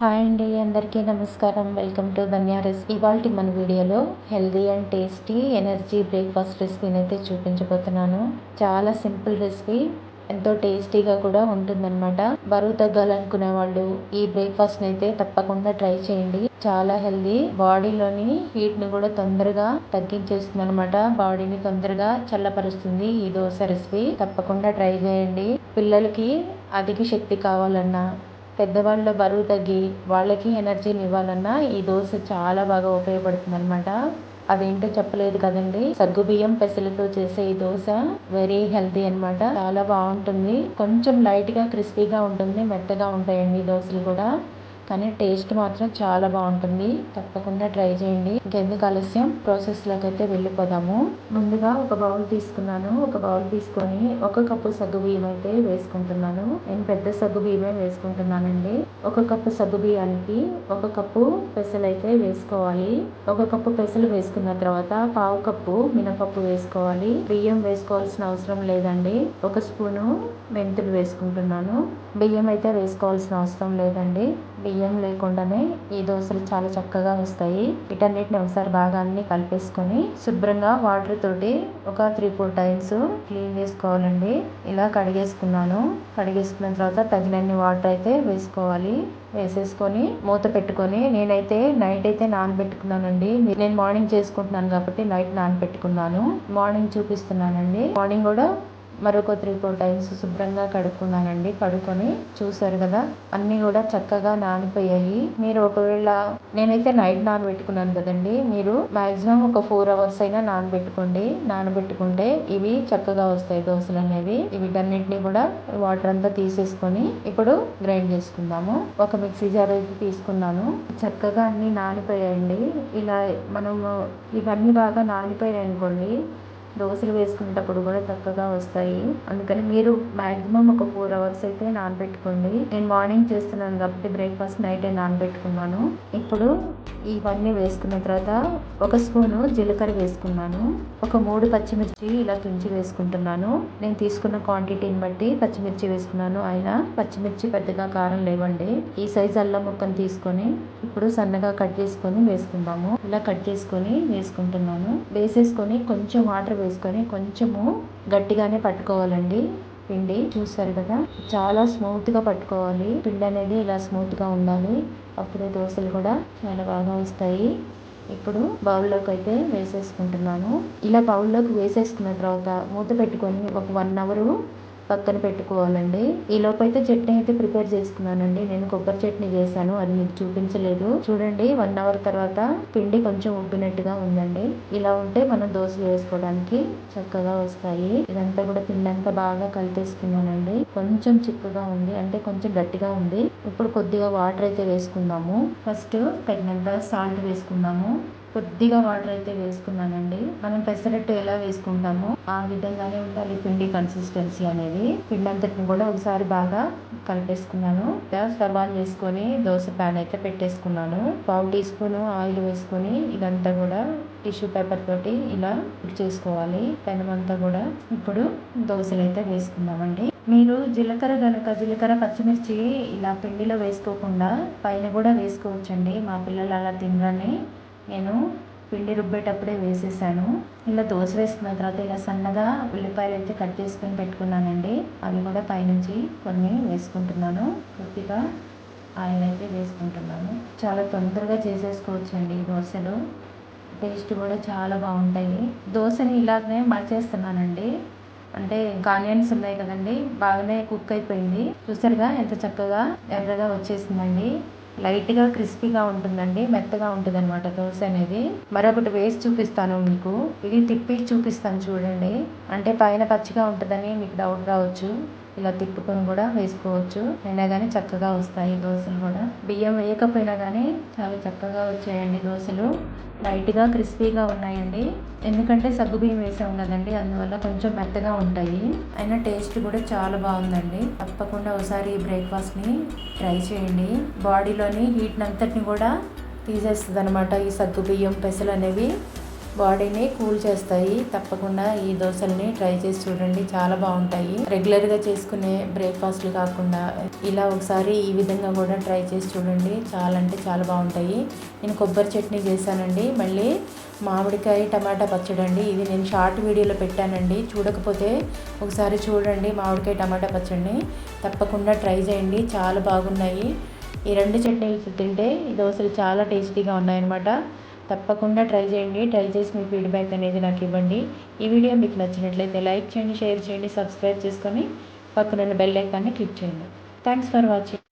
Hi అండి, అందరికీ నమస్కారం. Welcome to Dhanya recipe. ఇవాళ మన వీడియోలో healthy and tasty energy breakfast రెసిపీని అయితే చూపించబోతున్నాను. చాలా సింపుల్ రెసిపీ, ఎంతో టేస్టీగా కూడా ఉంటుందన్నమాట. బరువు తగ్గాలనుకునే వాళ్ళు ఈ బ్రేక్ఫాస్ట్ అయితే తప్పకుండా ట్రై చేయండి. చాలా హెల్దీ, బాడీలోని హీట్ ని కూడా తొందరగా తగ్గించేస్తుంది అనమాట. బాడీని తొందరగా చల్లపరుస్తుంది ఈ దోశ రెసిపీ. తప్పకుండా ట్రై చేయండి. పిల్లలకి అధిక శక్తి కావాలన్నా, పెద్దవాళ్ళ బరువు తగ్గి వాళ్ళకి ఎనర్జీని ఇవ్వాలన్నా ఈ దోశ చాలా బాగా ఉపయోగపడుతుంది అనమాట. అదేంటో చెప్పలేదు కదండి. సగ్గుబియ్యం పెసలతో చేసే ఈ దోశ వెరీ హెల్తీ అనమాట. చాలా బాగుంటుంది. కొంచెం లైట్ గా క్రిస్పీగా ఉంటుంది, మెత్తగా ఉంటాయండి ఈ దోశలు కూడా. కానీ టేస్ట్ మాత్రం చాలా బాగుంటుంది. తప్పకుండా ట్రై చేయండి. ఇంకెందుకు ఆలస్యం, ప్రాసెస్లోకి అయితే వెళ్ళిపోదాము. ముందుగా ఒక బౌల్ తీసుకున్నాను. ఒక బౌల్ తీసుకొని 1 కప్పు సగ్గుబియ్యం అయితే వేసుకుంటున్నాను. నేను పెద్ద సగ్గుబియ్యమే వేసుకుంటున్నానండి. 1 కప్పు సగ్గుబియ్యానికి 1 కప్పు పెసలు అయితే వేసుకోవాలి. 1 కప్పు పెసలు వేసుకున్న తర్వాత 1/2 కప్పు మినపప్పు వేసుకోవాలి. బియ్యం వేసుకోవాల్సిన అవసరం లేదండి. 1 స్పూను మెంతులు వేసుకుంటున్నాను. బియ్యం అయితే వేసుకోవాల్సిన అవసరం లేదండి. బియ్యం లేకుండానే ఈ దోశలు చాలా చక్కగా వస్తాయి. వీటన్నిటిని ఒకసారి బాగా అన్ని కలిపేసుకొని శుభ్రంగా వాటర్ తోటి ఒక 3-4 టైమ్స్ క్లీన్ చేసుకోవాలండి. ఇలా కడిగేసుకున్నాను. కడిగేసుకున్న తర్వాత తగినన్ని వాటర్ అయితే వేసుకోవాలి. వేసేసుకొని మూత పెట్టుకొని, నేనైతే నైట్ అయితే నానబెట్టుకున్నానండి. నేను మార్నింగ్ చేసుకుంటున్నాను కాబట్టి నైట్ నానబెట్టుకున్నాను. మార్నింగ్ చూపిస్తున్నానండి. మార్నింగ్ కూడా మరొక 3-4 టైమ్స్ శుభ్రంగా కడుక్కున్నానండి. కడుక్కొని చూసారు కదా, అన్నీ కూడా చక్కగా నానిపోయాయి. మీరు ఒకవేళ, నేనైతే నైట్ నానబెట్టుకున్నాను కదండి, మీరు మాక్సిమం ఒక 4 అవర్స్ అయినా నానబెట్టుకోండి. నానబెట్టుకుంటే ఇవి చక్కగా వస్తాయి దోశలు అనేవి. వీటన్నిటిని కూడా వాటర్ అంతా తీసేసుకొని ఇప్పుడు గ్రైండ్ చేసుకుందాము. ఒక మిక్సీ జార్ అయితే తీసుకున్నాను. చక్కగా అన్ని నానిపోయాయండి. ఇలా మనము ఇవన్నీ బాగా నానిపోయాయి అనుకోండి, దోశలు వేసుకునేటప్పుడు కూడా చక్కగా వస్తాయి. అందుకని మీరు మాక్సిమం ఒక 4 అవర్స్ అయితే నానబెట్టుకోండి. నేను మార్నింగ్ చేస్తున్నాను కాబట్టి బ్రేక్ఫాస్ట్ నైటే నానబెట్టుకున్నాను. ఇప్పుడు ఇవన్నీ వేసుకున్న తర్వాత 1 స్పూను జీలకర్ర వేసుకున్నాను. ఒక 3 పచ్చిమిర్చి ఇలా తుంచి వేసుకుంటున్నాను. నేను తీసుకున్న క్వాంటిటీని బట్టి పచ్చిమిర్చి వేసుకున్నాను. అయినా పచ్చిమిర్చి పెద్దగా కారం లేవండి. ఈ సైజ్ అల్లం ముక్కను తీసుకొని ఇప్పుడు సన్నగా కట్ చేసుకొని వేసుకుందాము. ఇలా కట్ చేసుకొని వేసుకుంటున్నాను. వేసేసుకొని కొంచెం వాటర్ వేసుకొని కొంచెము గట్టిగానే పట్టుకోవాలండి. పిండి చూసారు కదా, చాలా స్మూత్ గా పట్టుకోవాలి. పిండి అనేది ఇలా స్మూత్ గా ఉండాలి. అప్పుడే దోశలు కూడా చాలా బాగా వస్తాయి. ఇప్పుడు బౌల్లోకి అయితే వేసేసుకుంటున్నాను. ఇలా బౌల్లోకి వేసేసుకున్న తర్వాత మూత పెట్టుకొని ఒక 1 అవర్ పక్కన పెట్టుకోవాలండి. ఈ లోపు అయితే చట్నీ అయితే ప్రిపేర్ చేసుకున్నానండి. నేను కొబ్బరి చట్నీ చేశాను, అది మీకు చూపించలేదు. చూడండి, 1 అవర్ తర్వాత పిండి కొంచెం ఉబ్బినట్టుగా ఉందండి. ఇలా ఉంటే మనం దోశలు వేసుకోవడానికి చక్కగా వస్తాయి. ఇదంతా కూడా పిండి అంతా బాగా కలిపేసుకున్నానండి. కొంచెం చిక్కగా ఉంది, అంటే కొంచెం గట్టిగా ఉంది. ఇప్పుడు కొద్దిగా వాటర్ అయితే వేసుకుందాము. ఫస్ట్ తగినంత సాల్ట్ వేసుకుందాము. కొద్దిగా వాటర్ అయితే వేసుకున్నానండి. మనం పెసరట్టు ఎలా వేసుకుంటామో ఆ విధంగానే ఉండాలి పిండి కన్సిస్టెన్సీ అనేది. పిండి అంతటిని కూడా ఒకసారి బాగా కలిపేసుకున్నాను. స్టవ్ ఆన్ చేసుకొని దోశ ప్యాన్ అయితే పెట్టేసుకున్నాను. 1/2 టీ స్పూన్ ఆయిల్ వేసుకొని ఇదంతా కూడా టిష్యూ పేపర్ తోటి ఇలా చేసుకోవాలి పెనం అంతా కూడా. ఇప్పుడు దోశలు అయితే వేసుకుందామండి. మీరు జీలకర్ర పచ్చిమిర్చి ఇలా పిండిలో వేసుకోకుండా పైన కూడా వేసుకోవచ్చండి. మా పిల్లలు అలా తినరని నేను పిండి రుబ్బేటప్పుడే వేసేసాను. ఇలా దోశ వేసుకున్న తర్వాత ఇలా సన్నగా ఉల్లిపాయలు అయితే కట్ చేసుకొని పెట్టుకున్నానండి. అవి కూడా పైనుంచి కొన్ని వేసుకుంటున్నాను. కొద్దిగా ఆయిల్ అయితే వేసుకుంటున్నాను. చాలా తొందరగా చేసేసుకోవచ్చండి ఈ దోశలు. టేస్ట్ కూడా చాలా బాగుంటాయి. దోశని ఇలాగనే మడిచేస్తున్నానండి. అంటే ఆనియన్స్ ఉన్నాయి కదండి, బాగానే కుక్ అయిపోయింది. చూసారుగా ఎంత చక్కగా ఎర్రగా వచ్చేసిందండి. లైట్గా క్రిస్పీగా ఉంటుందండి, మెత్తగా ఉంటుంది అనమాట దోశ అనేది. మరొకటి వేసి చూపిస్తాను మీకు. ఇది తిప్పి చూపిస్తాను చూడండి. అంటే పైన పచ్చిగా ఉంటుందని మీకు డౌట్ రావచ్చు. ఇలా తిప్పుకొని కూడా వేసుకోవచ్చు. అయినా కానీ చక్కగా వస్తాయి దోశలు కూడా. బియ్యం వేయకపోయినా కానీ చాలా చక్కగా వచ్చాయండి దోశలు. లైట్గా క్రిస్పీగా ఉన్నాయండి. ఎందుకంటే సగ్గుబియ్యం వేసాం కదండి, అందువల్ల కొంచెం మెత్తగా ఉంటాయి. అయినా టేస్ట్ కూడా చాలా బాగుందండి. తప్పకుండా ఒకసారి ఈ బ్రేక్ఫాస్ట్ని ట్రై చేయండి. బాడీలోని హీట్ అంతటిని కూడా తీసేస్తుంది అనమాట ఈ సగ్గుబియ్యం పెసలు అనేవి. బాడీని కూల్ చేస్తాయి. తప్పకుండా ఈ దోశల్ని ట్రై చేసి చూడండి, చాలా బాగుంటాయి. రెగ్యులర్గా చేసుకునే బ్రేక్ఫాస్ట్లు కాకుండా ఇలా ఒకసారి ఈ విధంగా కూడా ట్రై చేసి చూడండి, చాలా అంటే చాలా బాగుంటాయి. నేను కొబ్బరి చట్నీ చేశానండి, మళ్ళీ మామిడికాయ టమాటా పచ్చడి అండి. ఇది నేను షార్ట్ వీడియోలో పెట్టానండి, చూడకపోతే ఒకసారి చూడండి. మామిడికాయ టమాటా పచ్చడిని తప్పకుండా ట్రై చేయండి, చాలా బాగున్నాయి. ఈ 2 చట్నీలు తింటే ఈ దోశలు చాలా టేస్టీగా ఉన్నాయన్నమాట. తప్పకుండా ట్రై చేయండి. ట్రై చేసి మీ ఫీడ్బ్యాక్ అనేది నాకు ఇవ్వండి. ఈ వీడియో మీకు నచ్చినట్లయితే లైక్ చేయండి, షేర్ చేయండి, సబ్స్క్రైబ్ చేసుకొని పక్కనున్న బెల్ ఐకాన్ని క్లిక్ చేయండి. Thanks for watching.